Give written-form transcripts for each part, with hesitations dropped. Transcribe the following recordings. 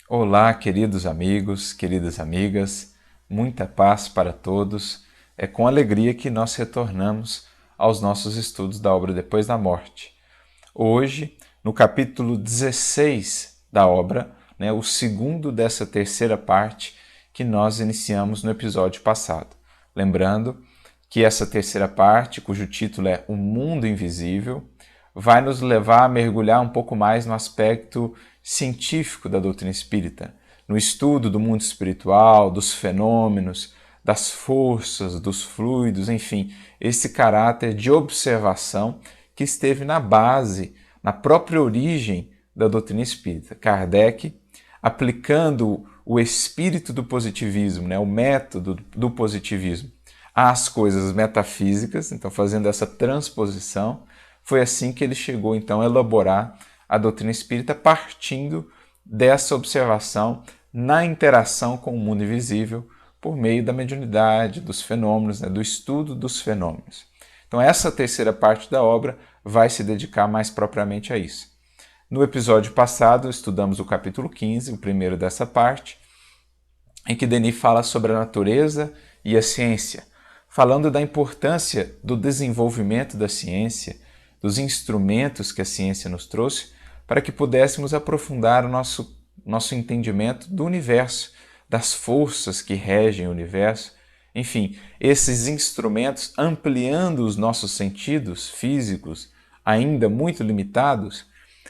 Olá, queridos amigos, queridas amigas, muita paz para todos. É com alegria que nós retornamos aos nossos estudos da obra Depois da Morte. Hoje, no capítulo 16 da obra, o segundo dessa terceira parte que nós iniciamos no episódio passado. Lembrando que essa terceira parte, cujo título é O Mundo Invisível, vai nos levar a mergulhar um pouco mais no aspecto científico da doutrina espírita, no estudo do mundo espiritual, dos fenômenos, das forças, dos fluidos, enfim, esse caráter de observação que esteve na base, na própria origem da doutrina espírita. Kardec, aplicando o espírito do positivismo, o método do positivismo, às coisas metafísicas, então fazendo essa transposição, foi assim que ele chegou então a elaborar a doutrina espírita partindo dessa observação na interação com o mundo invisível por meio da mediunidade, dos fenômenos, do estudo dos fenômenos. Então essa terceira parte da obra vai se dedicar mais propriamente a isso. No episódio passado estudamos o capítulo 15, o primeiro dessa parte, em que Denis fala sobre a natureza e a ciência, falando da importância do desenvolvimento da ciência, dos instrumentos que a ciência nos trouxe, para que pudéssemos aprofundar o nosso entendimento do universo, das forças que regem o universo. Enfim, esses instrumentos ampliando os nossos sentidos físicos, ainda muito limitados,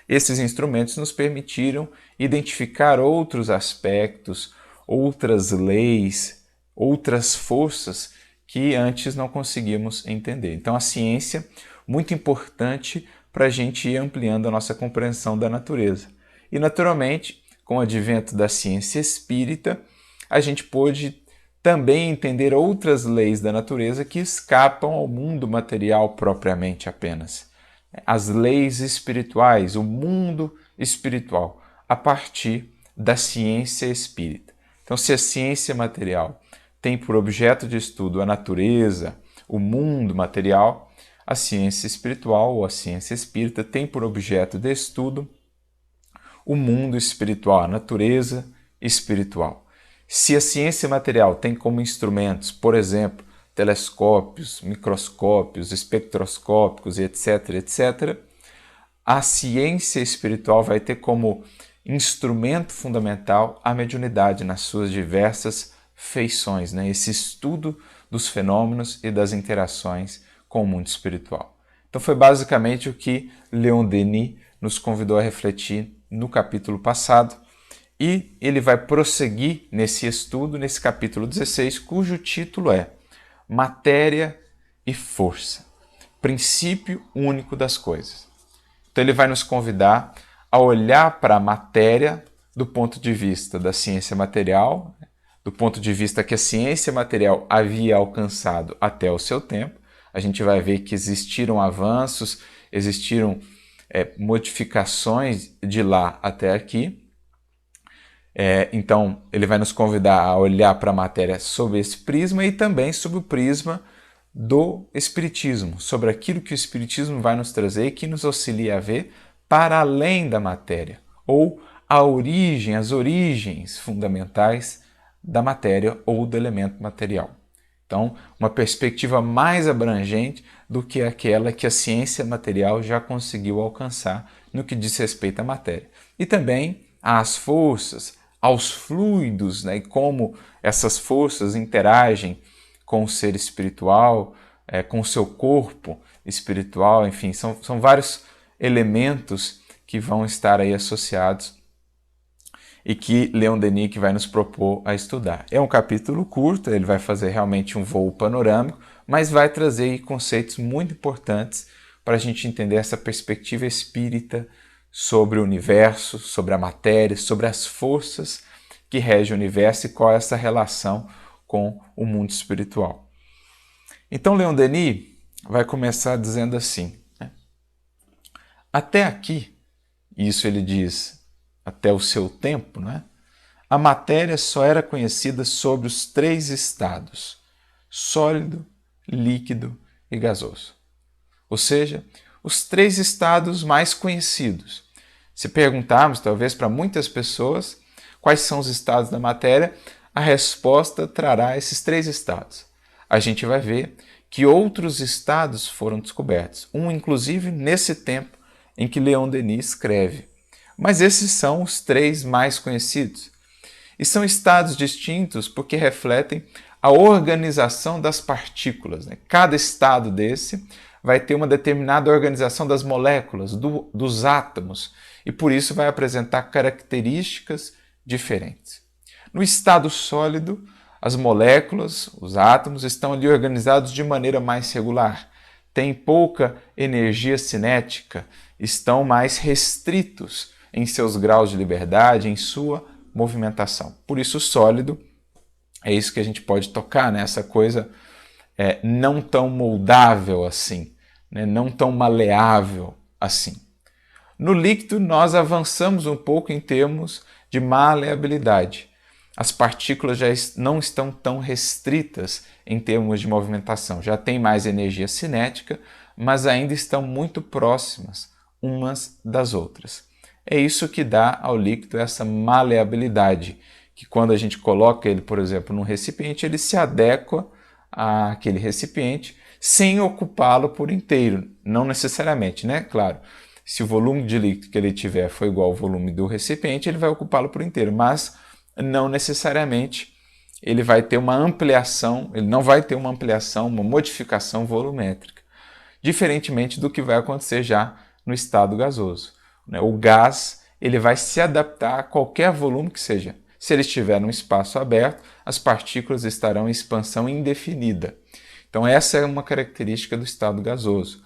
esses instrumentos nos permitiram identificar outros aspectos, outras leis, outras forças que antes não conseguíamos entender. Então a ciência, muito importante para a gente ir ampliando a nossa compreensão da natureza. E naturalmente, com o advento da ciência espírita, a gente pôde também entender outras leis da natureza que escapam ao mundo material propriamente apenas. As leis espirituais, o mundo espiritual, a partir da ciência espírita. Então, se a ciência material tem por objeto de estudo a natureza, o mundo material, a ciência espiritual ou a ciência espírita tem por objeto de estudo o mundo espiritual, a natureza espiritual. Se a ciência material tem como instrumentos, por exemplo, telescópios, microscópios, espectroscópicos, etc., etc., a ciência espiritual vai ter como instrumento fundamental a mediunidade nas suas diversas feições, esse estudo dos fenômenos e das interações com o mundo espiritual. Então foi basicamente o que Leon Denis nos convidou a refletir no capítulo passado, e ele vai prosseguir nesse estudo, nesse capítulo 16, cujo título é Matéria e Força, Princípio Único das Coisas. Então ele vai nos convidar a olhar para a matéria do ponto de vista da ciência material, do ponto de vista que a ciência material havia alcançado até o seu tempo. A gente vai ver que existiram avanços, existiram modificações de lá até aqui. Então, ele vai nos convidar a olhar para a matéria sob esse prisma e também sob o prisma do Espiritismo, sobre aquilo que o Espiritismo vai nos trazer e que nos auxilia a ver para além da matéria, ou a origem, as origens fundamentais da matéria ou do elemento material. Então, uma perspectiva mais abrangente do que aquela que a ciência material já conseguiu alcançar no que diz respeito à matéria. E também às forças, aos fluidos, e como essas forças interagem com o ser espiritual, com o seu corpo espiritual, enfim, são vários elementos que vão estar aí associados e que Leon Denis vai nos propor a estudar. É um capítulo curto, ele vai fazer realmente um voo panorâmico, mas vai trazer aí conceitos muito importantes para a gente entender essa perspectiva espírita sobre o universo, sobre a matéria, sobre as forças que regem o universo e qual é essa relação com o mundo espiritual. Então Leon Denis vai começar dizendo assim, até aqui, isso ele diz até o seu tempo, a matéria só era conhecida sobre os três estados, sólido, líquido e gasoso. Ou seja, os três estados mais conhecidos. Se perguntarmos, talvez, para muitas pessoas, Quais são os estados da matéria? A resposta trará esses 3 estados. A gente vai ver que outros estados foram descobertos, inclusive nesse tempo em que Leon Denis escreve. Mas esses são os 3 mais conhecidos. E são estados distintos porque refletem a organização das partículas, né? Cada estado desse vai ter uma determinada organização das moléculas, dos átomos, e por isso vai apresentar características diferentes. No estado sólido, as moléculas, os átomos, estão ali organizados de maneira mais regular, têm pouca energia cinética, estão mais restritos em seus graus de liberdade, em sua movimentação. Por isso, o sólido é isso que a gente pode tocar, né? Essa coisa não tão moldável assim, né? Não tão maleável assim. No líquido, nós avançamos um pouco em termos de maleabilidade. As partículas já não estão tão restritas em termos de movimentação, já tem mais energia cinética, mas ainda estão muito próximas umas das outras. É isso que dá ao líquido essa maleabilidade, que quando a gente coloca ele, por exemplo, num recipiente, ele se adequa àquele recipiente sem ocupá-lo por inteiro, não necessariamente, né? Claro, se o volume de líquido que ele tiver for igual ao volume do recipiente, ele vai ocupá-lo por inteiro, mas não necessariamente ele vai ter uma ampliação, ele não vai ter uma ampliação, uma modificação volumétrica, diferentemente do que vai acontecer já no estado gasoso. O gás ele vai se adaptar a qualquer volume que seja. Se ele estiver num espaço aberto, as partículas estarão em expansão indefinida. Então essa é uma característica do estado gasoso.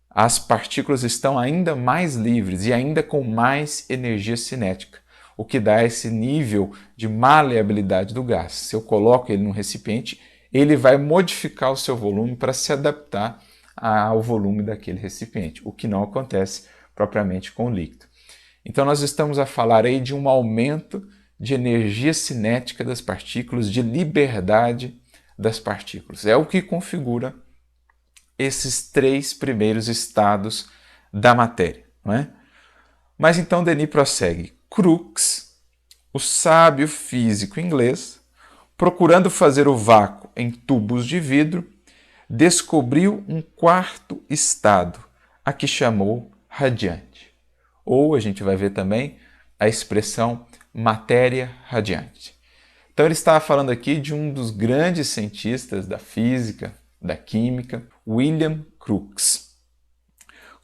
As partículas estão ainda mais livres e ainda com mais energia cinética, o que dá esse nível de maleabilidade do gás. Se eu coloco ele num recipiente, ele vai modificar o seu volume para se adaptar ao volume daquele recipiente, o que não acontece propriamente com o líquido. Então nós estamos a falar aí de um aumento de energia cinética das partículas, de liberdade das partículas. É o que configura esses 3 primeiros estados da matéria, não é? Mas então Denis prossegue. Crookes, o sábio físico inglês, procurando fazer o vácuo em tubos de vidro, descobriu um 4º estado, a que chamou radiante. Ou a gente vai ver também a expressão matéria radiante. Então ele estava falando aqui de um dos grandes cientistas da física, da química, William Crookes.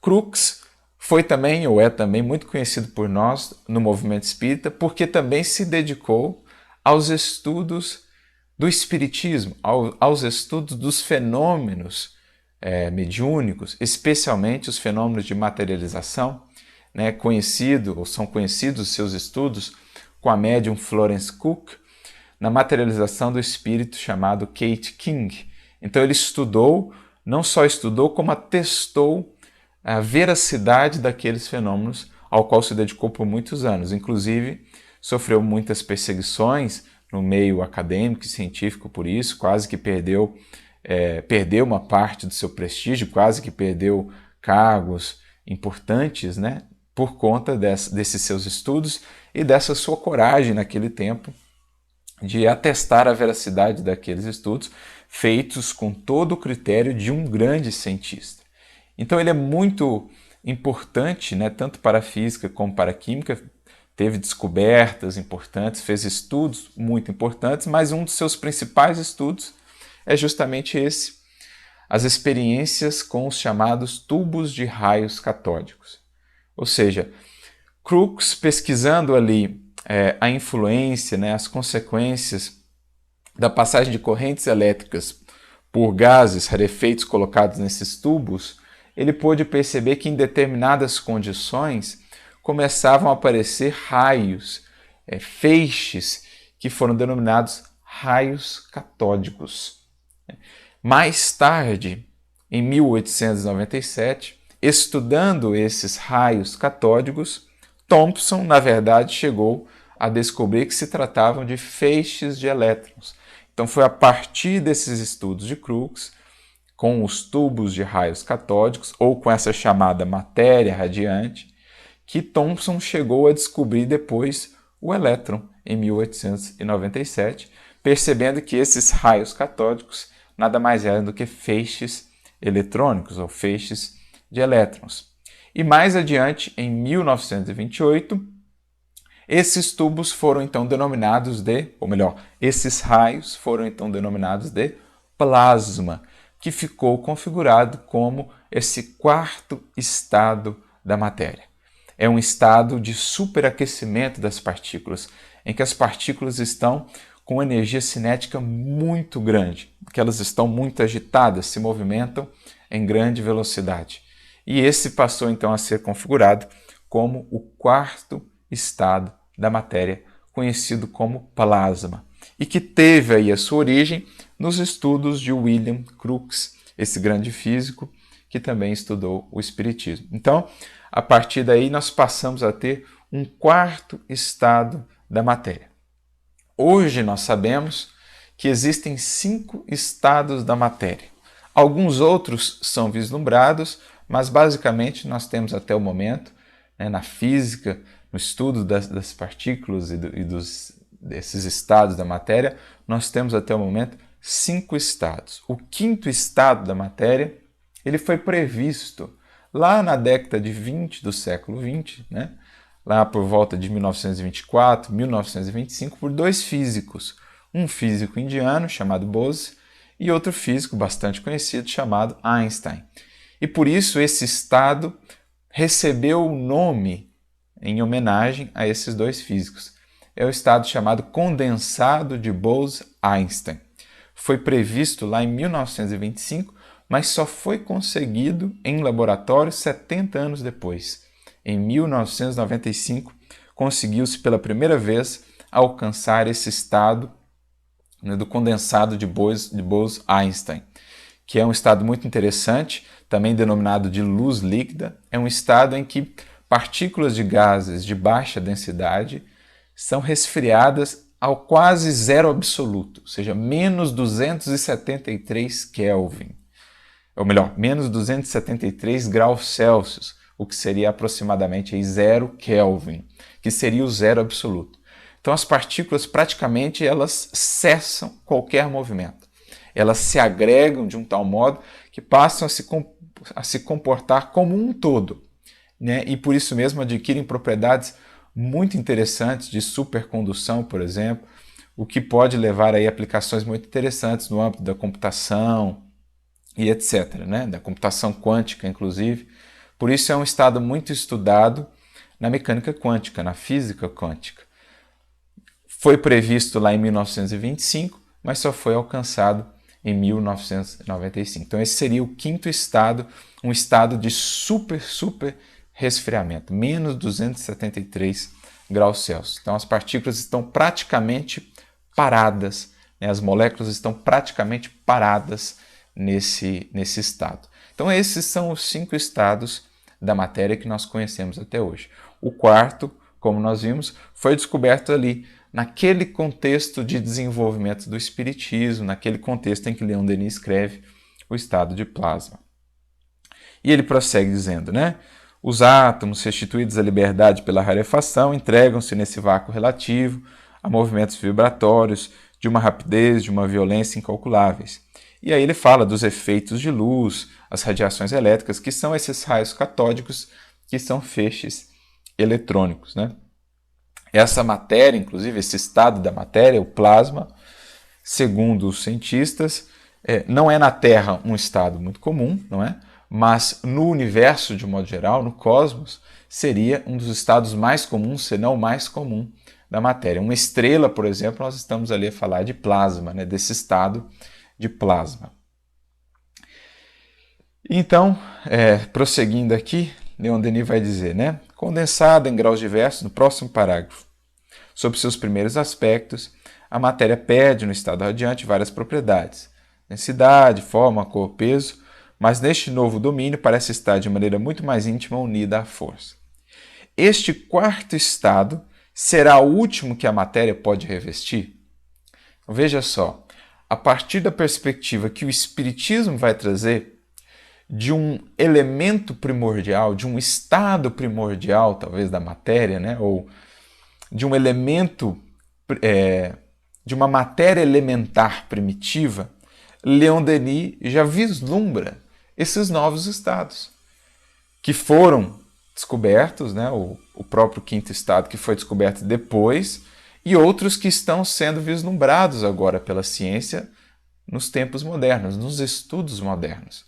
Crookes foi também, ou é também, muito conhecido por nós no movimento espírita, porque também se dedicou aos estudos do espiritismo, aos estudos dos fenômenos mediúnicos, especialmente os fenômenos de materialização, né, são conhecidos os seus estudos com a médium Florence Cook, na materialização do espírito chamado Kate King. Então ele não só estudou, como atestou a veracidade daqueles fenômenos ao qual se dedicou por muitos anos. Inclusive, sofreu muitas perseguições no meio acadêmico e científico por isso, quase que perdeu uma parte do seu prestígio, quase que perdeu cargos importantes, né, por conta desses seus estudos e dessa sua coragem naquele tempo de atestar a veracidade daqueles estudos feitos com todo o critério de um grande cientista. Então ele é muito importante, né, tanto para a física como para a química, teve descobertas importantes, fez estudos muito importantes, mas um dos seus principais estudos é justamente esse, as experiências com os chamados tubos de raios catódicos. Ou seja, Crookes pesquisando ali a influência, né, as consequências da passagem de correntes elétricas por gases rarefeitos colocados nesses tubos, ele pôde perceber que em determinadas condições começavam a aparecer raios, feixes, que foram denominados raios catódicos. Mais tarde, em 1897, estudando esses raios catódicos, Thomson, na verdade, chegou a descobrir que se tratavam de feixes de elétrons. Então foi a partir desses estudos de Crookes, com os tubos de raios catódicos, ou com essa chamada matéria radiante, que Thomson chegou a descobrir depois o elétron em 1897, percebendo que esses raios catódicos nada mais eram do que feixes eletrônicos ou feixes de elétrons. E mais adiante, em 1928, esses tubos foram então denominados de, ou melhor, esses raios foram então denominados de plasma, que ficou configurado como esse quarto estado da matéria. É um estado de superaquecimento das partículas, em que as partículas estão com energia cinética muito grande, que elas estão muito agitadas, se movimentam em grande velocidade. E esse passou então a ser configurado como o quarto estado da matéria, conhecido como plasma, e que teve aí a sua origem nos estudos de William Crookes, esse grande físico que também estudou o espiritismo. Então, a partir daí nós passamos a ter um quarto estado da matéria. Hoje nós sabemos que existem 5 estados da matéria. Alguns outros são vislumbrados, mas basicamente nós temos até o momento, na física, no estudo das partículas desses estados da matéria, nós temos até o momento 5 estados. O quinto estado da matéria, ele foi previsto lá na década de 20 do século 20, lá por volta de 1924, 1925, por 2 físicos. Um físico indiano chamado Bose e outro físico bastante conhecido chamado Einstein. E por isso esse estado recebeu o nome em homenagem a esses 2 físicos. É o estado chamado condensado de Bose-Einstein. Foi previsto lá em 1925, mas só foi conseguido em laboratório 70 anos depois. Em 1995, conseguiu-se pela primeira vez alcançar esse estado do condensado de Bose-Einstein, que é um estado muito interessante, também denominado de luz líquida. É um estado em que partículas de gases de baixa densidade são resfriadas ao quase zero absoluto, ou seja, menos 273 Kelvin, ou melhor, menos 273 graus Celsius, o que seria aproximadamente 0 Kelvin, que seria o zero absoluto. Então as partículas praticamente elas cessam qualquer movimento. Elas se agregam de um tal modo que passam a se comportar como um todo, e por isso mesmo adquirem propriedades muito interessantes de supercondução, por exemplo, o que pode levar a aplicações muito interessantes no âmbito da computação e etc., da computação quântica, inclusive. Por isso é um estado muito estudado na mecânica quântica, na física quântica. Foi previsto lá em 1925, mas só foi alcançado em 1995. Então esse seria o quinto estado, um estado de super resfriamento, menos 273 graus Celsius. Então as partículas estão praticamente paradas, as moléculas estão praticamente paradas nesse estado. Então esses são os 5 estados da matéria que nós conhecemos até hoje. O quarto, como nós vimos, foi descoberto ali, naquele contexto de desenvolvimento do espiritismo, naquele contexto em que Leon Denis escreve o estado de plasma. E ele prossegue dizendo, os átomos, restituídos à liberdade pela rarefação, entregam-se nesse vácuo relativo a movimentos vibratórios de uma rapidez, de uma violência incalculáveis. E aí ele fala dos efeitos de luz, as radiações elétricas, que são esses raios catódicos, que são feixes eletrônicos. Essa matéria, inclusive, esse estado da matéria, o plasma, segundo os cientistas, não é na Terra um estado muito comum, não é? Mas no universo, de modo geral, no cosmos, seria um dos estados mais comuns, se não o mais comum, da matéria. Uma estrela, por exemplo, nós estamos ali a falar de plasma, desse estado de plasma. Então, prosseguindo aqui, Leon Denis vai dizer, condensada em graus diversos, no próximo parágrafo, sob seus primeiros aspectos, a matéria perde no estado radiante várias propriedades, densidade, forma, cor, peso, mas neste novo domínio parece estar de maneira muito mais íntima unida à força. Este quarto estado será o último que a matéria pode revestir? Veja só, a partir da perspectiva que o Espiritismo vai trazer de um elemento primordial, de um estado primordial, talvez, da matéria, ou de um elemento, de uma matéria elementar primitiva, Leon Denis já vislumbra esses novos estados, que foram descobertos, né? O próprio quinto estado que foi descoberto depois, e outros que estão sendo vislumbrados agora pela ciência nos tempos modernos, nos estudos modernos.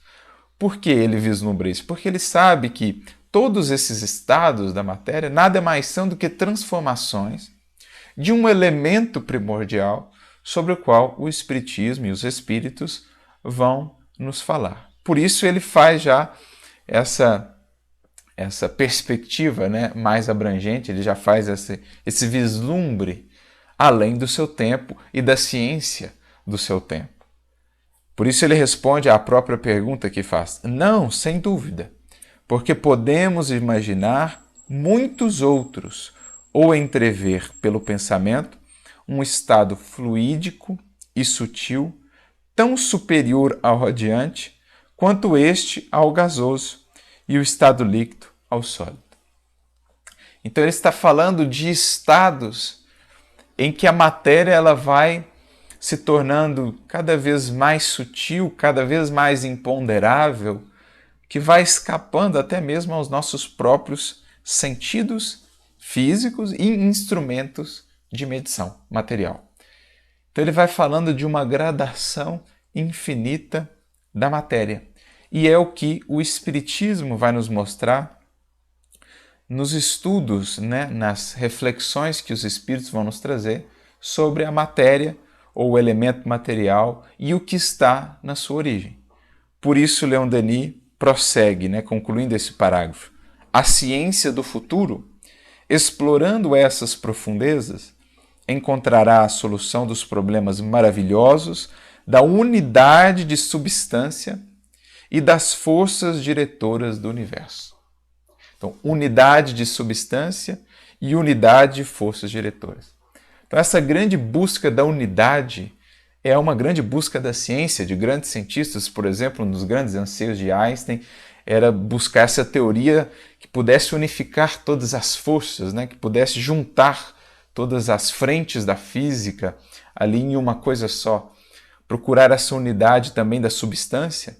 Por que ele vislumbra isso? Porque ele sabe que todos esses estados da matéria nada mais são do que transformações de um elemento primordial sobre o qual o Espiritismo e os Espíritos vão nos falar. Por isso ele faz já essa perspectiva, né, mais abrangente, ele já faz esse vislumbre além do seu tempo e da ciência do seu tempo. Por isso ele responde à própria pergunta que faz: não, sem dúvida, porque podemos imaginar muitos outros, ou entrever pelo pensamento um estado fluídico e sutil, tão superior ao radiante, quanto este ao gasoso e o estado líquido ao sólido. Então ele está falando de estados em que a matéria ela vai se tornando cada vez mais sutil, cada vez mais imponderável, que vai escapando até mesmo aos nossos próprios sentidos físicos e instrumentos de medição material. Então ele vai falando de uma gradação infinita da matéria. E é o que o Espiritismo vai nos mostrar nos estudos, né, nas reflexões que os Espíritos vão nos trazer sobre a matéria ou o elemento material e o que está na sua origem. Por isso, Leon Denis prossegue, né, concluindo esse parágrafo. A ciência do futuro, explorando essas profundezas, encontrará a solução dos problemas maravilhosos da unidade de substância e das forças diretoras do universo. Então, unidade de substância e unidade de forças diretoras. Então, essa grande busca da unidade é uma grande busca da ciência, de grandes cientistas. Por exemplo, um dos grandes anseios de Einstein era buscar essa teoria que pudesse unificar todas as forças, né? Que pudesse juntar todas as frentes da física ali em uma coisa só. Procurar essa unidade também da substância,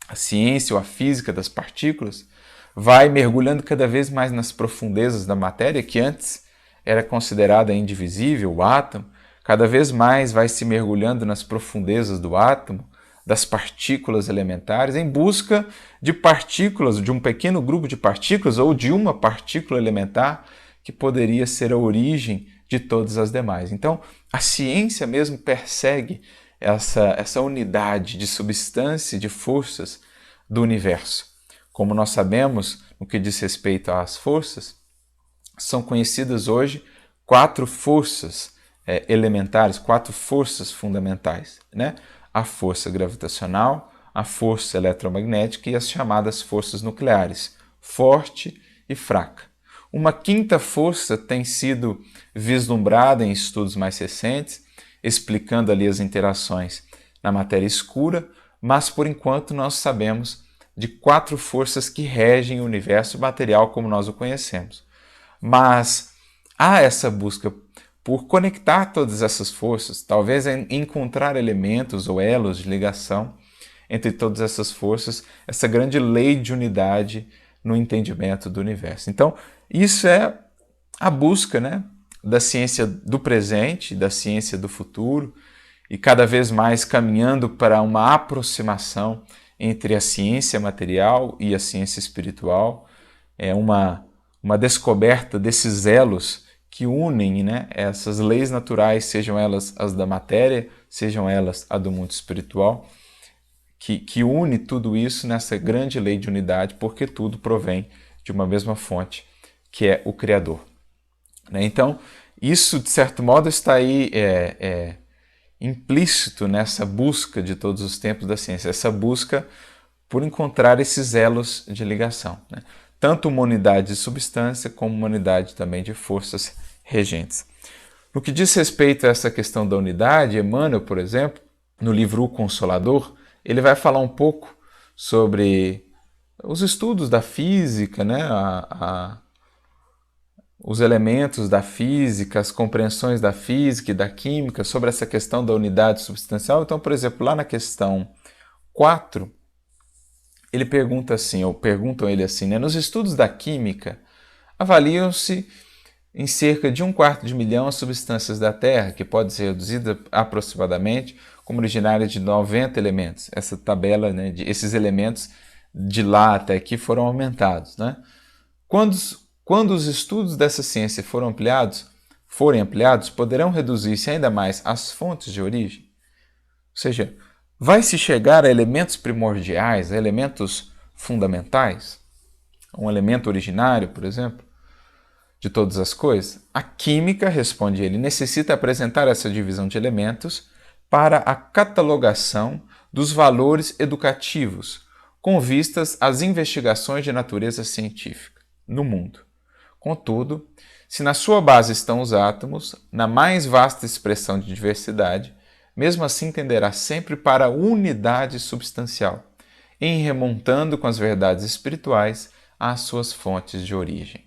a ciência ou a física das partículas, vai mergulhando cada vez mais nas profundezas da matéria, que antes era considerada indivisível, o átomo, cada vez mais vai se mergulhando nas profundezas do átomo, das partículas elementares, em busca de partículas, de um pequeno grupo de partículas ou de uma partícula elementar que poderia ser a origem de todas as demais. Então, a ciência mesmo persegue essa unidade de substância e de forças do universo. Como nós sabemos, no que diz respeito às forças, são conhecidas hoje 4 forças elementares, 4 forças fundamentais, né? A força gravitacional, a força eletromagnética e as chamadas forças nucleares, forte e fraca. Uma 5ª força tem sido vislumbrada em estudos mais recentes, explicando ali as interações na matéria escura, mas por enquanto nós sabemos de 4 forças que regem o universo material como nós o conhecemos. Mas há essa busca por conectar todas essas forças, talvez encontrar elementos ou elos de ligação entre todas essas forças, essa grande lei de unidade no entendimento do universo. Então, isso é a busca, né, da ciência do presente, da ciência do futuro, e cada vez mais caminhando para uma aproximação entre a ciência material e a ciência espiritual. É uma descoberta desses elos que unem, né, essas leis naturais, sejam elas as da matéria, sejam elas a do mundo espiritual, que une tudo isso nessa grande lei de unidade, porque tudo provém de uma mesma fonte, que é o Criador. Então, isso, de certo modo, está aí implícito nessa busca de todos os tempos da ciência, essa busca por encontrar esses elos de ligação, né? Tanto uma unidade de substância como uma unidade também de forças regentes. No que diz respeito a essa questão da unidade, Emmanuel, por exemplo, no livro O Consolador, ele vai falar um pouco sobre os estudos da física, né? os elementos da física, as compreensões da física e da química sobre essa questão da unidade substancial. Então, por exemplo, lá na questão 4, ele pergunta assim, ou perguntam ele assim, né? Nos estudos da química, avaliam-se em cerca de 1/4 de milhão as substâncias da Terra, que pode ser reduzida aproximadamente como originária de 90 elementos. Essa tabela, né, esses elementos de lá até aqui foram aumentados, né? Quando os estudos dessa ciência forem ampliados, poderão reduzir-se ainda mais as fontes de origem? Ou seja, vai-se chegar a elementos primordiais, a elementos fundamentais? Um elemento originário, por exemplo, de todas as coisas? A química, responde ele, necessita apresentar essa divisão de elementos para a catalogação dos valores educativos, com vistas às investigações de natureza científica no mundo. Contudo, se na sua base estão os átomos, na mais vasta expressão de diversidade, mesmo assim tenderá sempre para a unidade substancial, em remontando com as verdades espirituais às suas fontes de origem.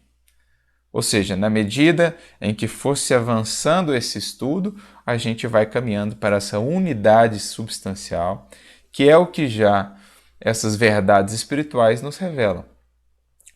Ou seja, na medida em que fosse avançando esse estudo, a gente vai caminhando para essa unidade substancial, que é o que já essas verdades espirituais nos revelam.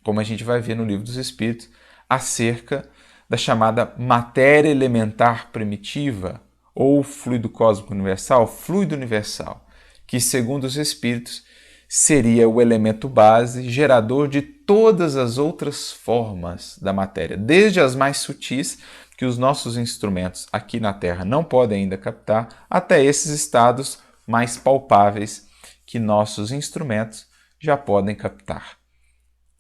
Como a gente vai ver no Livro dos Espíritos, acerca da chamada matéria elementar primitiva, ou fluido cósmico universal, fluido universal, que, segundo os Espíritos, seria o elemento base, gerador de todas as outras formas da matéria, desde as mais sutis, que os nossos instrumentos aqui na Terra não podem ainda captar, até esses estados mais palpáveis que nossos instrumentos já podem captar.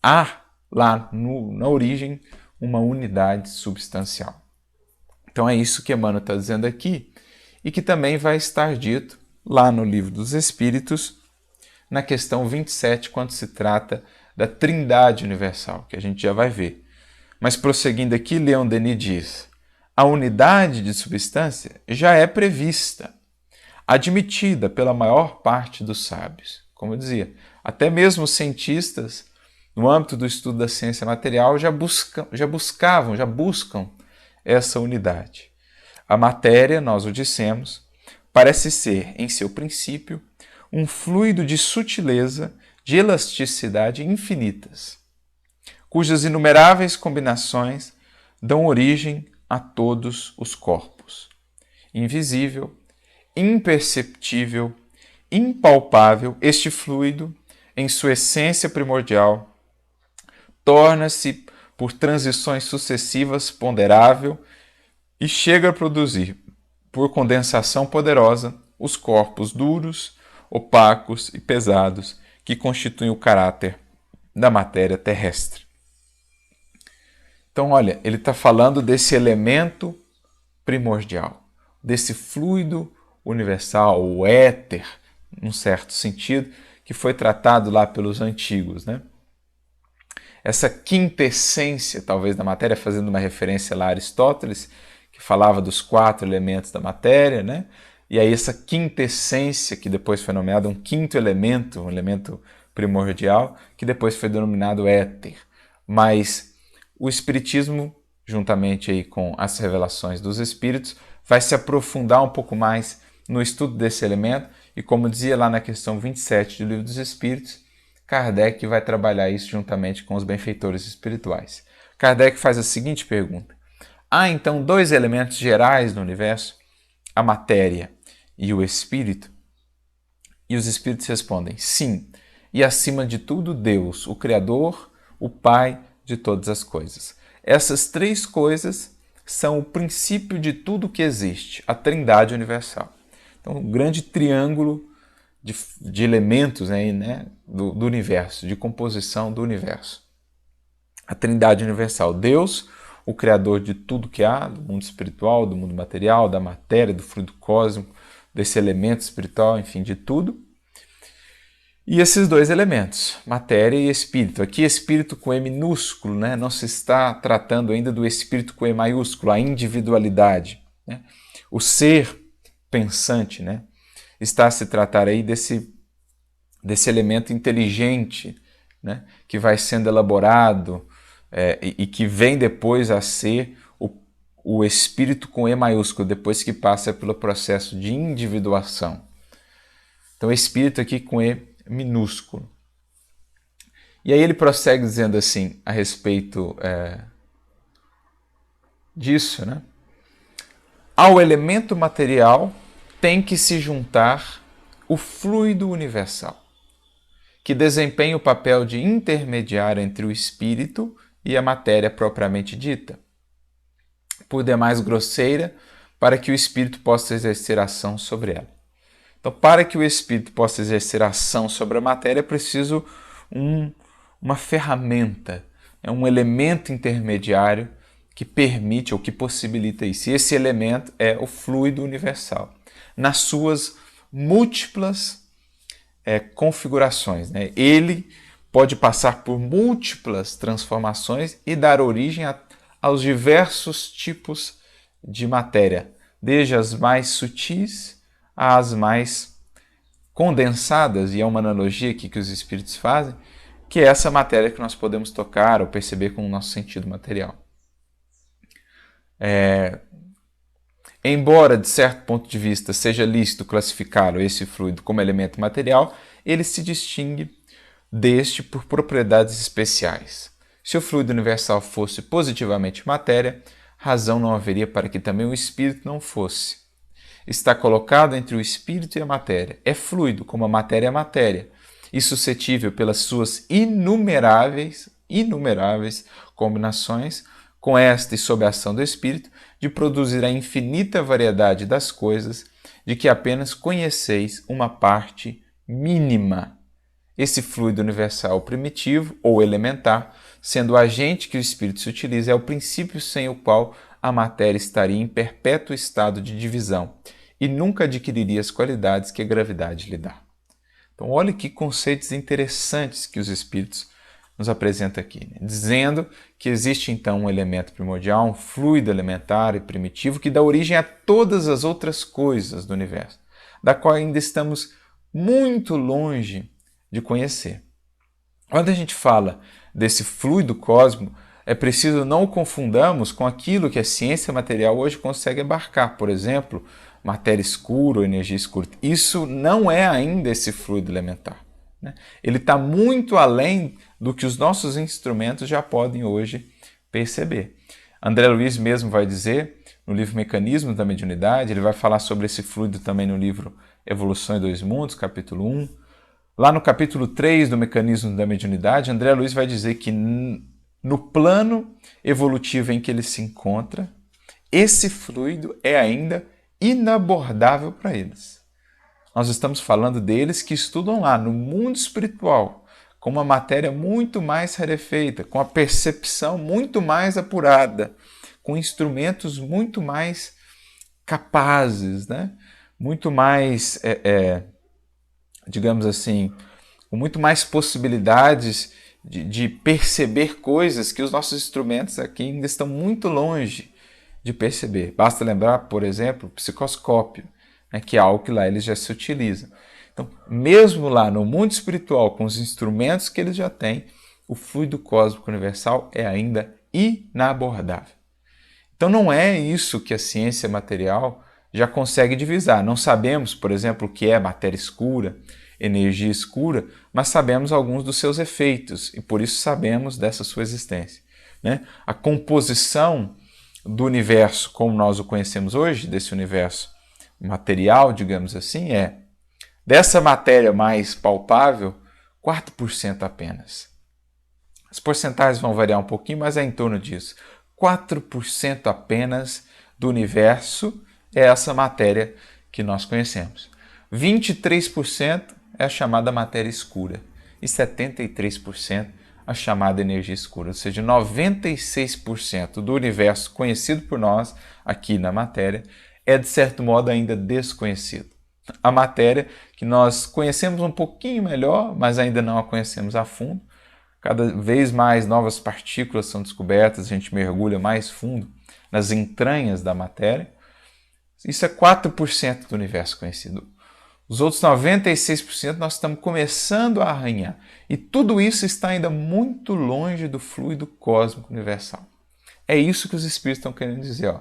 Há lá na origem uma unidade substancial. Então é isso que Emmanuel está dizendo aqui e que também vai estar dito lá no Livro dos Espíritos, na questão 27, quando se trata da Trindade Universal, que a gente já vai ver. Mas prosseguindo aqui, Leon Denis diz: a unidade de substância já é prevista, admitida pela maior parte dos sábios. Como eu dizia, até mesmo os cientistas, no âmbito do estudo da ciência material, já buscam essa unidade. A matéria, nós o dissemos, parece ser, em seu princípio, um fluido de sutileza, de elasticidade infinitas, cujas inumeráveis combinações dão origem a todos os corpos. Invisível, imperceptível, impalpável, este fluido, em sua essência primordial, torna-se, por transições sucessivas, ponderável e chega a produzir, por condensação poderosa, os corpos duros, opacos e pesados que constituem o caráter da matéria terrestre. Então, olha, ele está falando desse elemento primordial, desse fluido universal, o éter, num certo sentido, que foi tratado lá pelos antigos, né? Essa quintessência, talvez, da matéria, fazendo uma referência lá a Aristóteles, que falava dos 4 elementos da matéria, né? E aí essa quintessência, que depois foi nomeada um quinto elemento, um elemento primordial, que depois foi denominado éter. Mas o Espiritismo, juntamente aí com as revelações dos Espíritos, vai se aprofundar um pouco mais no estudo desse elemento, e como dizia lá na questão 27 do Livro dos Espíritos, Kardec vai trabalhar isso juntamente com os benfeitores espirituais. Kardec faz a seguinte pergunta: há então 2 elementos gerais no universo, a matéria e o espírito? E os espíritos respondem: sim, e acima de tudo Deus, o Criador, o Pai de todas as coisas. Essas 3 coisas são o princípio de tudo que existe, a Trindade Universal. Então, um grande triângulo de elementos aí, né, do universo, de composição do universo. A Trindade Universal, Deus, o Criador de tudo que há, do mundo espiritual, do mundo material, da matéria, do fluido cósmico, desse elemento espiritual, enfim, de tudo. E esses 2 elementos, matéria e espírito. Aqui espírito com E minúsculo, né? Não se está tratando ainda do espírito com E maiúsculo, a individualidade, né? O ser pensante, né? Está a se tratar aí desse elemento inteligente, né? Que vai sendo elaborado e que vem depois a ser o espírito com E maiúsculo, depois que passa pelo processo de individuação. Então, espírito aqui com E minúsculo. E aí ele prossegue dizendo assim, a respeito disso, né? Ao elemento material tem que se juntar o fluido universal, que desempenha o papel de intermediário entre o espírito e a matéria propriamente dita, por demais grosseira, para que o espírito possa exercer ação sobre ela. Então, para que o espírito possa exercer ação sobre a matéria, é preciso uma ferramenta, um elemento intermediário que permite ou que possibilita isso. E esse elemento é o fluido universal, nas suas múltiplas configurações, né? Ele pode passar por múltiplas transformações e dar origem aos diversos tipos de matéria, desde as mais sutis às mais condensadas, e é uma analogia aqui que os espíritos fazem, que é essa matéria que nós podemos tocar ou perceber com o nosso sentido material. Embora, de certo ponto de vista, seja lícito classificá-lo, esse fluido, como elemento material, ele se distingue deste por propriedades especiais. Se o fluido universal fosse positivamente matéria, razão não haveria para que também o espírito não fosse. Está colocado entre o espírito e a matéria. É fluido, como a matéria é matéria, e suscetível pelas suas inumeráveis combinações, com esta e sob a ação do espírito, de produzir a infinita variedade das coisas, de que apenas conheceis uma parte mínima. Esse fluido universal primitivo ou elementar, sendo o agente que o espírito se utiliza, é o princípio sem o qual a matéria estaria em perpétuo estado de divisão e nunca adquiriria as qualidades que a gravidade lhe dá. Então, olha que conceitos interessantes que os espíritos nos apresentam aqui, né? Dizendo que existe então um elemento primordial, um fluido elementar e primitivo que dá origem a todas as outras coisas do universo, da qual ainda estamos muito longe de conhecer. Quando a gente fala desse fluido cósmico, é preciso não o confundamos com aquilo que a ciência material hoje consegue abarcar, por exemplo, matéria escura ou energia escura. Isso não é ainda esse fluido elementar, né? Ele está muito além do que os nossos instrumentos já podem hoje perceber. André Luiz mesmo vai dizer, no livro Mecanismos da Mediunidade, ele vai falar sobre esse fluido também no livro Evolução em Dois Mundos, capítulo 1. Lá no capítulo 3 do Mecanismo da Mediunidade, André Luiz vai dizer que no plano evolutivo em que ele se encontra, esse fluido é ainda inabordável para eles. Nós estamos falando deles que estudam lá no mundo espiritual, com uma matéria muito mais rarefeita, com a percepção muito mais apurada, com instrumentos muito mais capazes, né? Muito mais, digamos assim, com muito mais possibilidades de perceber coisas que os nossos instrumentos aqui ainda estão muito longe de perceber. Basta lembrar, por exemplo, o psicoscópio, né, que é algo que lá eles já se utilizam. Então, mesmo lá no mundo espiritual, com os instrumentos que eles já têm, o fluido cósmico universal é ainda inabordável. Então, não é isso que a ciência material já consegue divisar. Não sabemos, por exemplo, o que é matéria escura, energia escura, mas sabemos alguns dos seus efeitos e por isso sabemos dessa sua existência, né? A composição do universo como nós o conhecemos hoje, desse universo material, digamos assim, dessa matéria mais palpável, 4% apenas. As porcentagens vão variar um pouquinho, mas é em torno disso. 4% apenas do universo é essa matéria que nós conhecemos. 23% é a chamada matéria escura e 73% a chamada energia escura, ou seja, 96% do universo conhecido por nós aqui na matéria é, de certo modo, ainda desconhecido. A matéria que nós conhecemos um pouquinho melhor, mas ainda não a conhecemos a fundo. Cada vez mais novas partículas são descobertas, a gente mergulha mais fundo nas entranhas da matéria. Isso é 4% do universo conhecido. Os outros 96% nós estamos começando a arranhar. E tudo isso está ainda muito longe do fluido cósmico universal. É isso que os espíritos estão querendo dizer. Ó.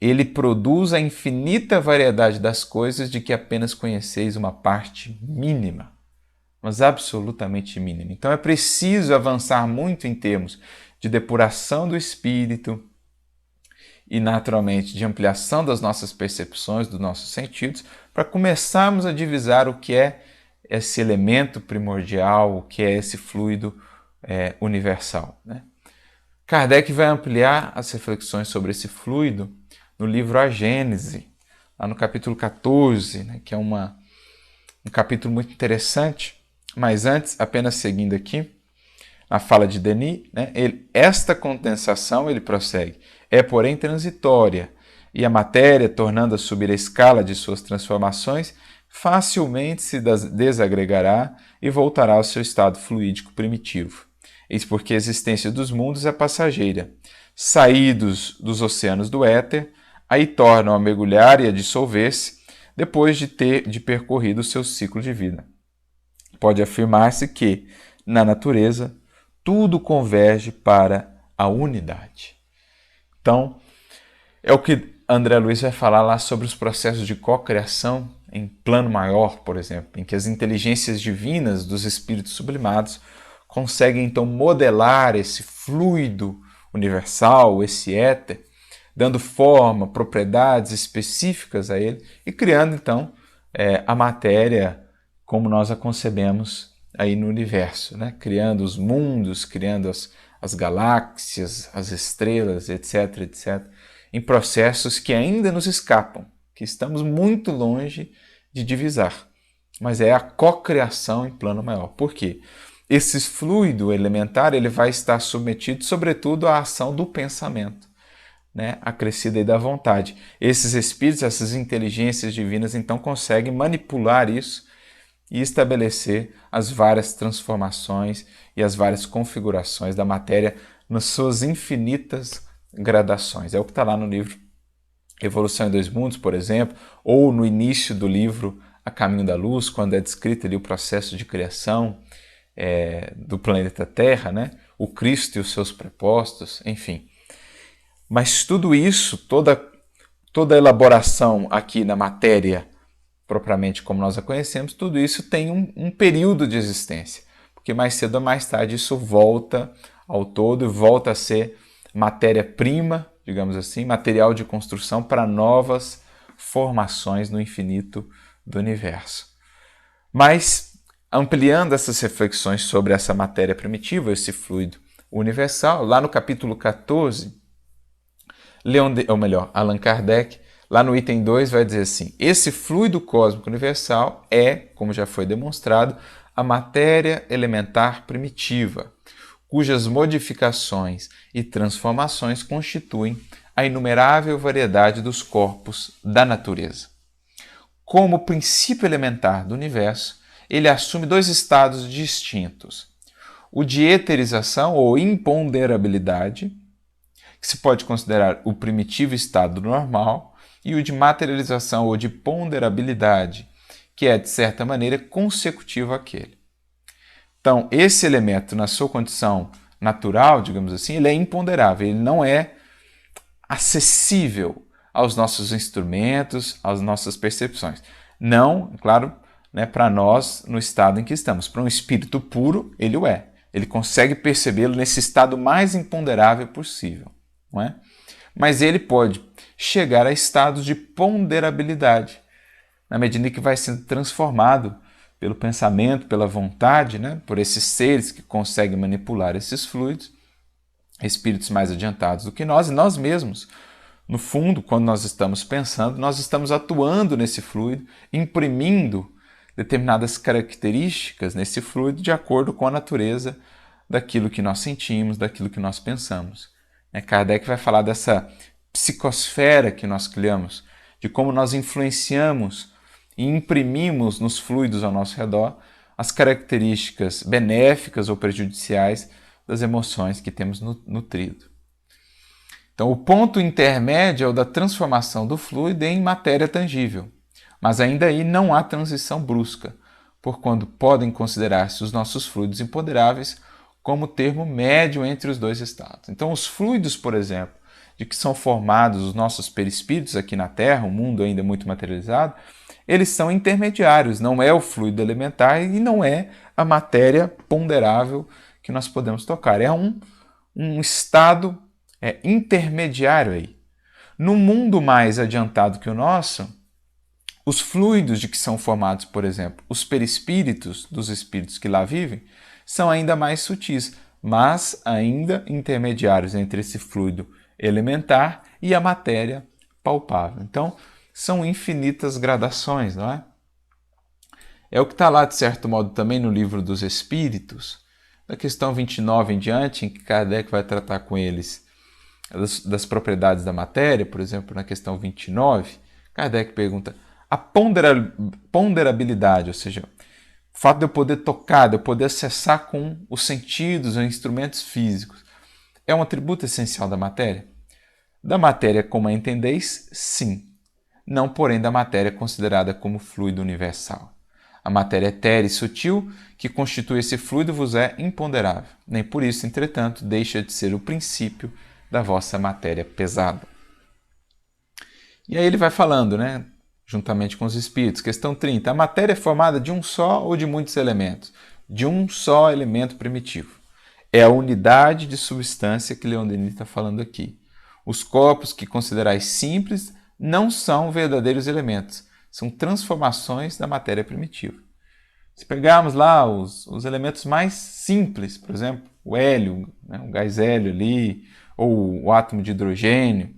Ele produz a infinita variedade das coisas de que apenas conheceis uma parte mínima, mas absolutamente mínima. Então é preciso avançar muito em termos de depuração do espírito e, naturalmente, de ampliação das nossas percepções, dos nossos sentidos, para começarmos a divisar o que é esse elemento primordial, o que é esse fluido universal. Né? Kardec vai ampliar as reflexões sobre esse fluido no livro A Gênese, lá no capítulo 14, né, que é um capítulo muito interessante. Mas antes, apenas seguindo aqui, a fala de Denis, né, esta condensação, ele prossegue, é porém transitória, e a matéria, tornando a subir a escala de suas transformações, facilmente se desagregará e voltará ao seu estado fluídico primitivo. Eis porque a existência dos mundos é passageira. Saídos dos oceanos do éter, aí tornam a mergulhar e a dissolver-se, depois de percorrido o seu ciclo de vida. Pode afirmar-se que, na natureza, tudo converge para a unidade. Então, é o que André Luiz vai falar lá sobre os processos de cocriação em plano maior, por exemplo, em que as inteligências divinas dos espíritos sublimados conseguem então modelar esse fluido universal, esse éter, dando forma, propriedades específicas a ele e criando então a matéria como nós a concebemos aí no universo, né? Criando os mundos, criando as galáxias, as estrelas, etc, etc, em processos que ainda nos escapam, que estamos muito longe de divisar. Mas é a cocriação em plano maior. Por quê? Esse fluido elementar ele vai estar submetido, sobretudo, à ação do pensamento, né? Acrescida aí da vontade. Esses espíritos, essas inteligências divinas, então, conseguem manipular isso e estabelecer as várias transformações e as várias configurações da matéria nas suas infinitas gradações. É o que está lá no livro Evolução em Dois Mundos, por exemplo, ou no início do livro A Caminho da Luz, quando é descrito ali o processo de criação do planeta Terra, né? O Cristo e os seus prepostos, enfim. Mas tudo isso, toda a elaboração aqui na matéria propriamente como nós a conhecemos, tudo isso tem um período de existência, porque mais cedo ou mais tarde isso volta ao todo e volta a ser matéria-prima, digamos assim, material de construção para novas formações no infinito do universo. Mas, ampliando essas reflexões sobre essa matéria primitiva, esse fluido universal, lá no capítulo 14, Allan Kardec, lá no item 2 vai dizer assim, esse fluido cósmico universal é, como já foi demonstrado, a matéria elementar primitiva, cujas modificações e transformações constituem a inumerável variedade dos corpos da natureza. Como princípio elementar do universo, ele assume dois estados distintos, o de eterização ou imponderabilidade, que se pode considerar o primitivo estado normal, e o de materialização ou de ponderabilidade, que é, de certa maneira, consecutivo àquele. Então, esse elemento, na sua condição natural, digamos assim, ele é imponderável, ele não é acessível aos nossos instrumentos, às nossas percepções. Não, claro, né, para nós, no estado em que estamos. Para um espírito puro, ele o é. Ele consegue percebê-lo nesse estado mais imponderável possível, não é? Mas ele pode chegar a estados de ponderabilidade, na medida que vai sendo transformado pelo pensamento, pela vontade, né? Por esses seres que conseguem manipular esses fluidos, espíritos mais adiantados do que nós, e nós mesmos. No fundo, quando nós estamos pensando, nós estamos atuando nesse fluido, imprimindo determinadas características nesse fluido de acordo com a natureza daquilo que nós sentimos, daquilo que nós pensamos. Kardec vai falar dessa psicosfera que nós criamos, de como nós influenciamos e imprimimos nos fluidos ao nosso redor as características benéficas ou prejudiciais das emoções que temos nutrido. Então, o ponto intermédio é o da transformação do fluido em matéria tangível, Mas ainda aí não há transição brusca, porquanto podem considerar-se os nossos fluidos imponderáveis como termo médio entre os dois estados. Então, os fluidos, por exemplo, de que são formados os nossos perispíritos aqui na Terra, um mundo ainda muito materializado, eles são intermediários, não é o fluido elementar e não é a matéria ponderável que nós podemos tocar. É um estado intermediário aí. No mundo mais adiantado que o nosso, os fluidos de que são formados, por exemplo, os perispíritos dos espíritos que lá vivem, são ainda mais sutis, mas ainda intermediários entre esse fluido elementar e a matéria palpável. Então, são infinitas gradações, não é? É o que está lá, de certo modo, também no livro dos Espíritos, na questão 29 em diante, em que Kardec vai tratar com eles das propriedades da matéria, por exemplo, na questão 29, Kardec pergunta a ponderabilidade, ou seja, o fato de eu poder tocar, de eu poder acessar com os sentidos ou instrumentos físicos, é um atributo essencial da matéria? Da matéria como a entendeis, sim. Não, porém, da matéria considerada como fluido universal. A matéria etérea e sutil que constitui esse fluido vos é imponderável. Nem por isso, entretanto, deixa de ser o princípio da vossa matéria pesada. E aí ele vai falando, né? Juntamente com os espíritos. Questão 30. A matéria é formada de um só ou de muitos elementos? De um só elemento primitivo. É a unidade de substância que Leon Denis está falando aqui. Os corpos que considerais simples não são verdadeiros elementos, são transformações da matéria primitiva. Se pegarmos lá os elementos mais simples, por exemplo, o hélio, né, o gás hélio ali, ou o átomo de hidrogênio,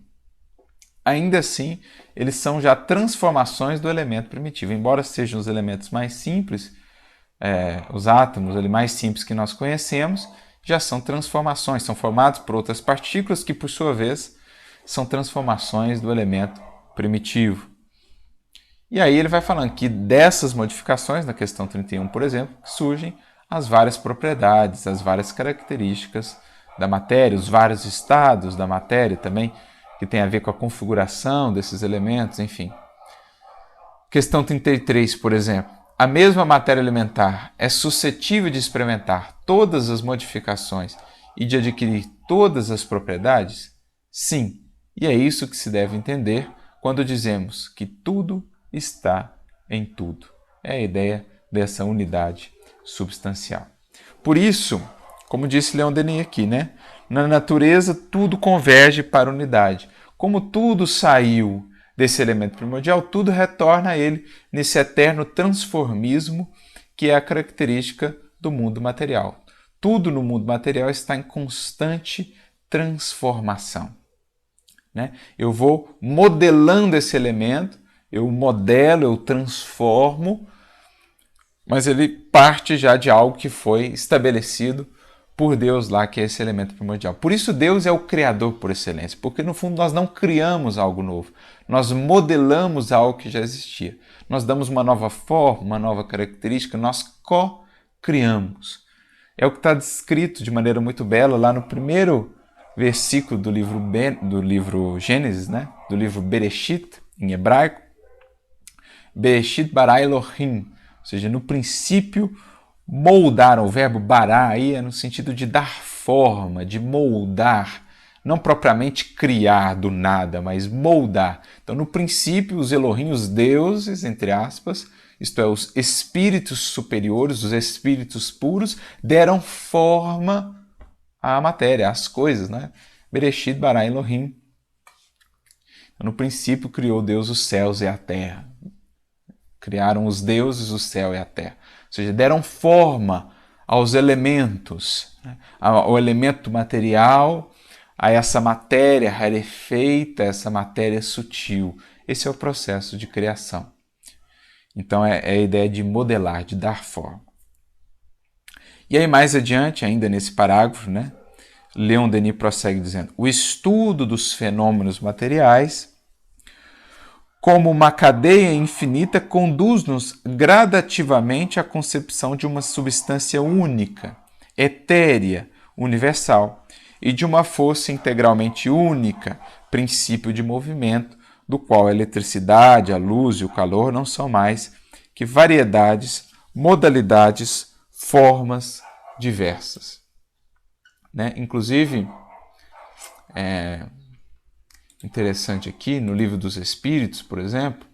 ainda assim eles são já transformações do elemento primitivo. Embora sejam os elementos mais simples, os átomos ali mais simples que nós conhecemos, já são transformações, são formados por outras partículas que, por sua vez, são transformações do elemento primitivo. E aí ele vai falando que dessas modificações, na questão 31, por exemplo, surgem as várias propriedades, as várias características da matéria, os vários estados da matéria também, que tem a ver com a configuração desses elementos, enfim. Questão 33, por exemplo. A mesma matéria elementar é suscetível de experimentar todas as modificações e de adquirir todas as propriedades? Sim, e é isso que se deve entender quando dizemos que tudo está em tudo. É a ideia dessa unidade substancial. Por isso, como disse Leon Denis aqui, né? Na natureza tudo converge para a unidade. Como tudo saiu desse elemento primordial, tudo retorna a ele nesse eterno transformismo que é a característica do mundo material. Tudo no mundo material está em constante transformação. Né? Eu vou modelando esse elemento, eu modelo, eu transformo, mas ele parte já de algo que foi estabelecido por Deus lá, que é esse elemento primordial. Por isso Deus é o Criador por excelência, porque no fundo nós não criamos algo novo, nós modelamos algo que já existia. Nós damos uma nova forma, uma nova característica, nós co-criamos. É o que está descrito de maneira muito bela lá no primeiro versículo do livro Gênesis, né? Do livro Bereshit, em hebraico. Bereshit bara Elohim, ou seja, no princípio moldaram. O verbo bará aí é no sentido de dar forma, de moldar, não propriamente criar do nada, mas moldar. Então, no princípio, os Elohim, os deuses, entre aspas, isto é, os espíritos superiores, os espíritos puros, deram forma à matéria, às coisas, né? Bereshit bara Elohim. No princípio criou Deus os céus e a terra. Criaram os deuses o céu e a terra. Ou seja, deram forma aos elementos, né? Ao elemento material, a essa matéria rarefeita, essa matéria sutil. Esse é o processo de criação. Então é a ideia de modelar, de dar forma. E aí mais adiante, ainda nesse parágrafo, né, Leon Denis prossegue dizendo: o estudo dos fenômenos materiais, como uma cadeia infinita, conduz-nos gradativamente à concepção de uma substância única, etérea, universal, e de uma força integralmente única, princípio de movimento, do qual a eletricidade, a luz e o calor não são mais que variedades, modalidades, formas diversas. Né? Inclusive, é interessante aqui, no Livro dos Espíritos, por exemplo,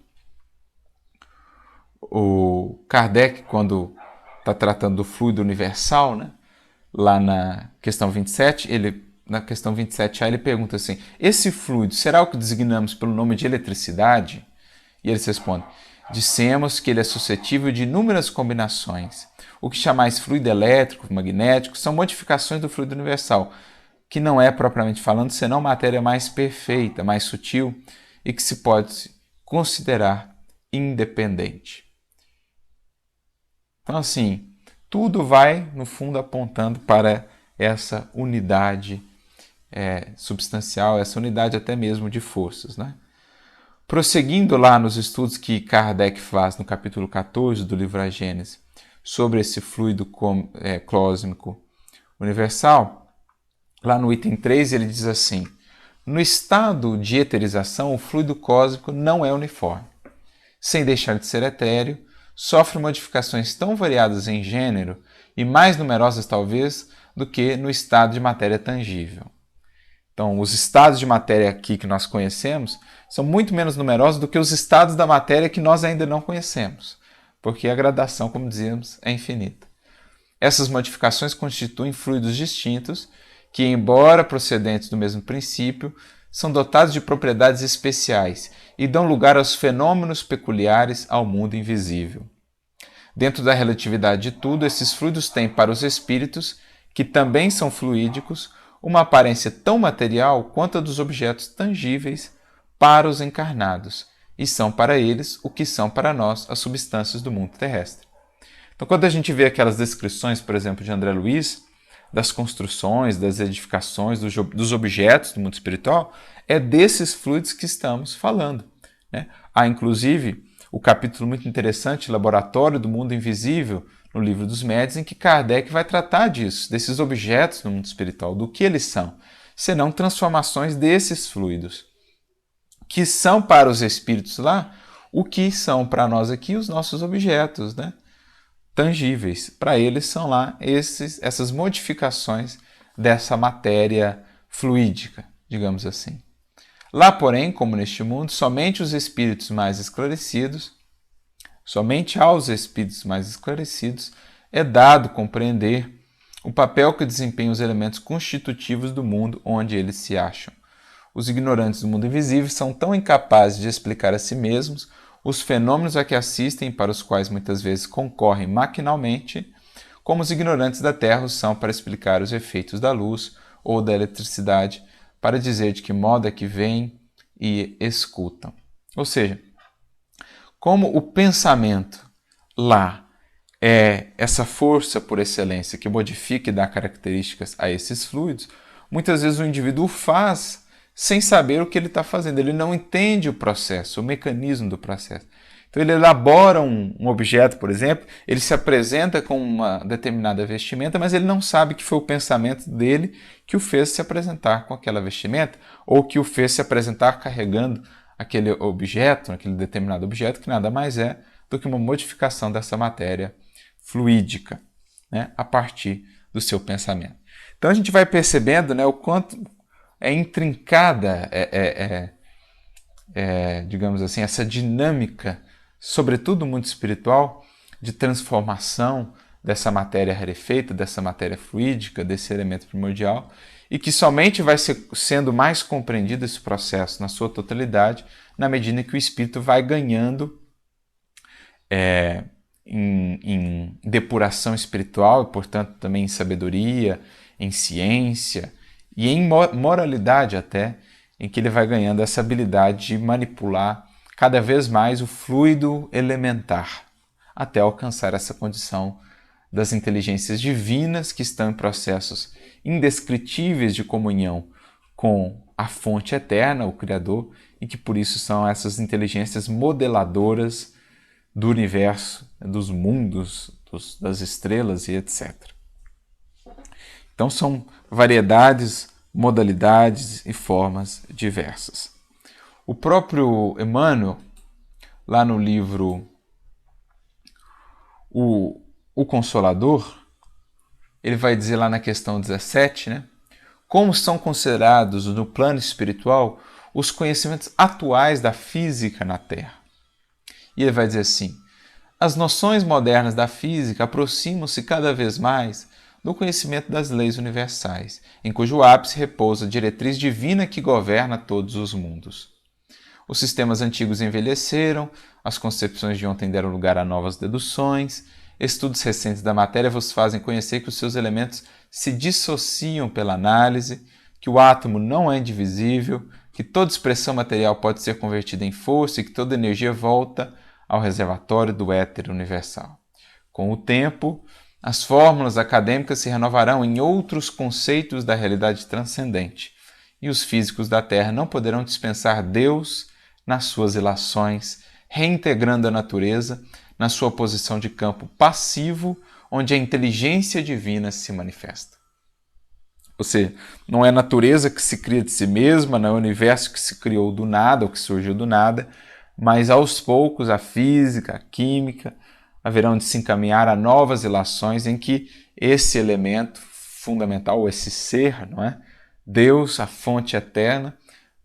o Kardec, quando está tratando do fluido universal, né? Lá na questão 27, na questão 27A, ele pergunta assim: esse fluido será o que designamos pelo nome de eletricidade? E eles respondem: dissemos que ele é suscetível de inúmeras combinações. O que chamais fluido elétrico, magnético, são modificações do fluido universal, que não é, propriamente falando, senão matéria mais perfeita, mais sutil e que se pode considerar independente. Então, assim, tudo vai, no fundo, apontando para essa unidade substancial, essa unidade até mesmo de forças, né? Prosseguindo lá nos estudos que Kardec faz no capítulo 14 do livro A Gênese sobre esse fluido cósmico universal, lá no item 3 ele diz assim: no estado de eterização, o fluido cósmico não é uniforme. Sem deixar de ser etéreo, sofre modificações tão variadas em gênero e mais numerosas talvez do que no estado de matéria tangível. Então, os estados de matéria aqui que nós conhecemos são muito menos numerosos do que os estados da matéria que nós ainda não conhecemos, porque a gradação, como dizíamos, é infinita. Essas modificações constituem fluidos distintos que, embora procedentes do mesmo princípio, são dotados de propriedades especiais e dão lugar aos fenômenos peculiares ao mundo invisível. Dentro da relatividade de tudo, esses fluidos têm para os espíritos, que também são fluídicos, uma aparência tão material quanto a dos objetos tangíveis para os encarnados, e são para eles o que são para nós as substâncias do mundo terrestre. Então, quando a gente vê aquelas descrições, por exemplo, de André Luiz, das construções, das edificações, dos objetos do mundo espiritual, é desses fluidos que estamos falando. Né? Há, inclusive, o capítulo muito interessante, Laboratório do Mundo Invisível, no Livro dos Médiuns, em que Kardec vai tratar disso, desses objetos do mundo espiritual, do que eles são, senão transformações desses fluidos, que são para os espíritos lá o que são para nós aqui os nossos objetos, né? Tangíveis. Para eles são lá essas modificações dessa matéria fluídica, digamos assim. Lá, porém, como neste mundo, somente aos espíritos mais esclarecidos é dado compreender o papel que desempenham os elementos constitutivos do mundo onde eles se acham. Os ignorantes do mundo invisível são tão incapazes de explicar a si mesmos os fenômenos a que assistem e para os quais muitas vezes concorrem maquinalmente, como os ignorantes da Terra são para explicar os efeitos da luz ou da eletricidade, para dizer de que modo é que veem e escutam. Ou seja, como o pensamento lá é essa força por excelência que modifica e dá características a esses fluidos, muitas vezes o indivíduo faz sem saber o que ele está fazendo. Ele não entende o processo, o mecanismo do processo. Então ele elabora um objeto, por exemplo, ele se apresenta com uma determinada vestimenta, mas ele não sabe que foi o pensamento dele que o fez se apresentar com aquela vestimenta, ou que o fez se apresentar carregando aquele objeto, aquele determinado objeto, que nada mais é do que uma modificação dessa matéria fluídica, né, a partir do seu pensamento. Então a gente vai percebendo, né, o quanto é intrincada, digamos assim, essa dinâmica, sobretudo no mundo espiritual, de transformação dessa matéria rarefeita, dessa matéria fluídica, desse elemento primordial, e que somente vai sendo mais compreendido esse processo na sua totalidade na medida que o espírito vai ganhando em depuração espiritual, e portanto também em sabedoria, em ciência e em moralidade até, em que ele vai ganhando essa habilidade de manipular cada vez mais o fluido elementar, até alcançar essa condição das inteligências divinas que estão em processos indescritíveis de comunhão com a fonte eterna, o Criador, e que por isso são essas inteligências modeladoras do universo, dos mundos, das estrelas e etc. Então são variedades, modalidades e formas diversas. O próprio Emmanuel, lá no livro o Consolador, ele vai dizer lá na questão 17, né? Como são considerados no plano espiritual os conhecimentos atuais da física na Terra. E ele vai dizer assim: as noções modernas da física aproximam-se cada vez mais do conhecimento das leis universais, em cujo ápice repousa a diretriz divina que governa todos os mundos. Os sistemas antigos envelheceram, as concepções de ontem deram lugar a novas deduções, estudos recentes da matéria vos fazem conhecer que os seus elementos se dissociam pela análise, que o átomo não é indivisível, que toda expressão material pode ser convertida em força e que toda energia volta ao reservatório do éter universal. Com o tempo, as fórmulas acadêmicas se renovarão em outros conceitos da realidade transcendente, e os físicos da Terra não poderão dispensar Deus nas suas ilações, reintegrando a natureza na sua posição de campo passivo, onde a inteligência divina se manifesta. Ou seja, não é a natureza que se cria de si mesma, não é o universo que se criou do nada, ou que surgiu do nada, mas aos poucos a física, a química, haverão de se encaminhar a novas relações em que esse elemento fundamental, esse ser, não é? Deus, a fonte eterna,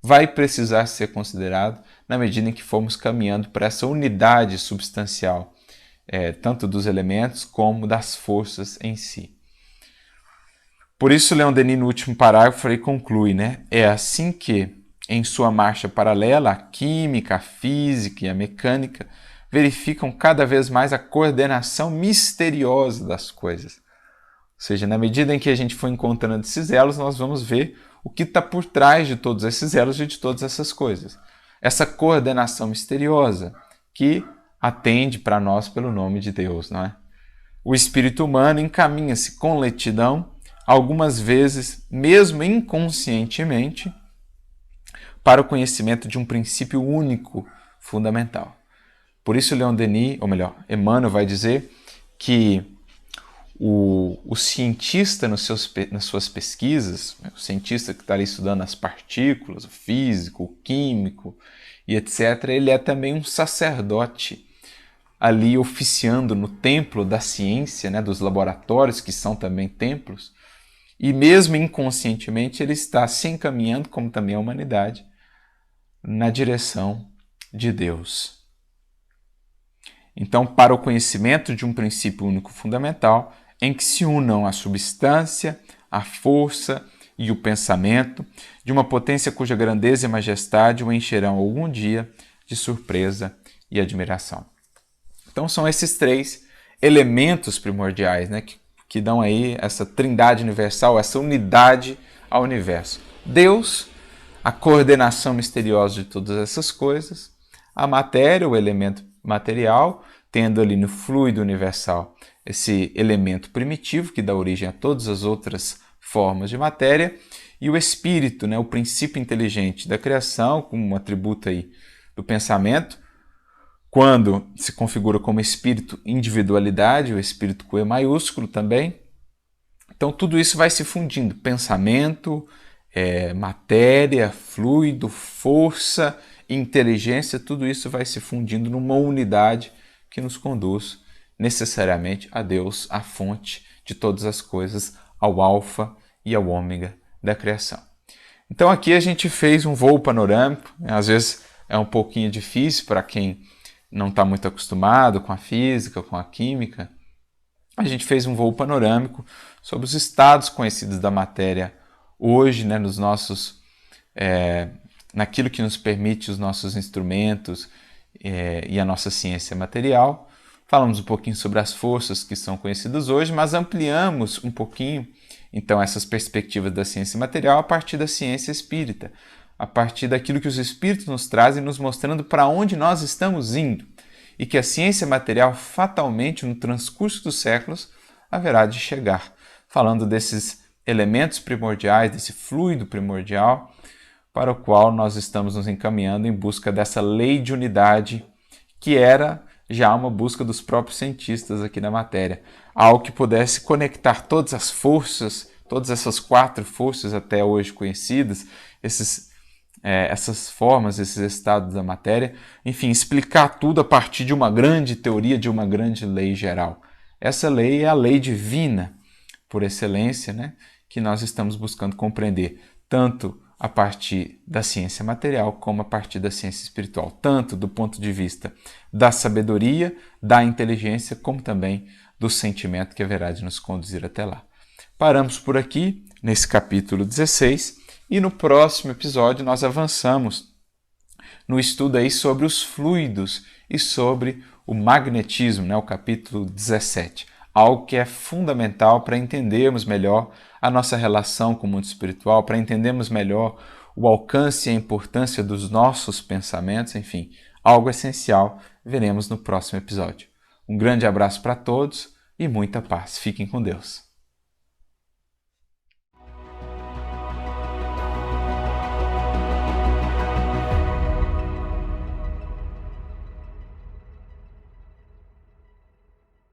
vai precisar ser considerado na medida em que formos caminhando para essa unidade substancial, tanto dos elementos como das forças em si. Por isso, Leon Denis, no último parágrafo, ele conclui, né? É assim que, em sua marcha paralela, a química, a física e a mecânica verificam cada vez mais a coordenação misteriosa das coisas. Ou seja, na medida em que a gente for encontrando esses elos, nós vamos ver o que está por trás de todos esses elos e de todas essas coisas. Essa coordenação misteriosa que atende para nós pelo nome de Deus, não é? O espírito humano encaminha-se com lentidão, algumas vezes, mesmo inconscientemente, para o conhecimento de um princípio único, fundamental. Por isso, Leon Denis, ou melhor, Emmanuel vai dizer que o cientista nas suas pesquisas, o cientista que está ali estudando as partículas, o físico, o químico e etc., ele é também um sacerdote ali oficiando no templo da ciência, né, dos laboratórios, que são também templos, e mesmo inconscientemente ele está se encaminhando, como também a humanidade, na direção de Deus. Então, para o conhecimento de um princípio único fundamental, em que se unam a substância, a força e o pensamento de uma potência cuja grandeza e majestade o encherão algum dia de surpresa e admiração. Então são esses três elementos primordiais, né, que dão aí essa trindade universal, essa unidade ao universo. Deus, a coordenação misteriosa de todas essas coisas, a matéria, o elemento material, tendo ali no fluido universal esse elemento primitivo que dá origem a todas as outras formas de matéria, e o espírito, né, o princípio inteligente da criação, como um atributo aí do pensamento, quando se configura como espírito individualidade, o espírito com E maiúsculo também. Então tudo isso vai se fundindo, pensamento, matéria, fluido, força, inteligência, tudo isso vai se fundindo numa unidade que nos conduz necessariamente a Deus, a fonte de todas as coisas, ao alfa e ao ômega da criação. Então aqui a gente fez um voo panorâmico, às vezes é um pouquinho difícil para quem não está muito acostumado com a física, com a química. A gente fez um voo panorâmico sobre os estados conhecidos da matéria hoje, né, nos nossos, naquilo que nos permite os nossos instrumentos e a nossa ciência material. Falamos um pouquinho sobre as forças que são conhecidas hoje, mas ampliamos um pouquinho, então, essas perspectivas da ciência material a partir da ciência espírita, a partir daquilo que os espíritos nos trazem, nos mostrando para onde nós estamos indo, e que a ciência material, fatalmente, no transcurso dos séculos, haverá de chegar, falando desses elementos primordiais, desse fluido primordial, para o qual nós estamos nos encaminhando em busca dessa lei de unidade, que era já uma busca dos próprios cientistas aqui na matéria, algo que pudesse conectar todas as forças, todas essas 4 forças até hoje conhecidas, esses essas formas, esses estados da matéria, enfim, explicar tudo a partir de uma grande teoria, de uma grande lei geral. Essa lei é a lei divina, por excelência, né, que nós estamos buscando compreender, tanto a partir da ciência material como a partir da ciência espiritual, tanto do ponto de vista da sabedoria, da inteligência, como também do sentimento que haverá de nos conduzir até lá. Paramos por aqui, nesse capítulo 16, e no próximo episódio nós avançamos no estudo aí sobre os fluidos e sobre o magnetismo, né, o capítulo 17. Algo que é fundamental para entendermos melhor a nossa relação com o mundo espiritual, para entendermos melhor o alcance e a importância dos nossos pensamentos, enfim, algo essencial, veremos no próximo episódio. Um grande abraço para todos e muita paz. Fiquem com Deus.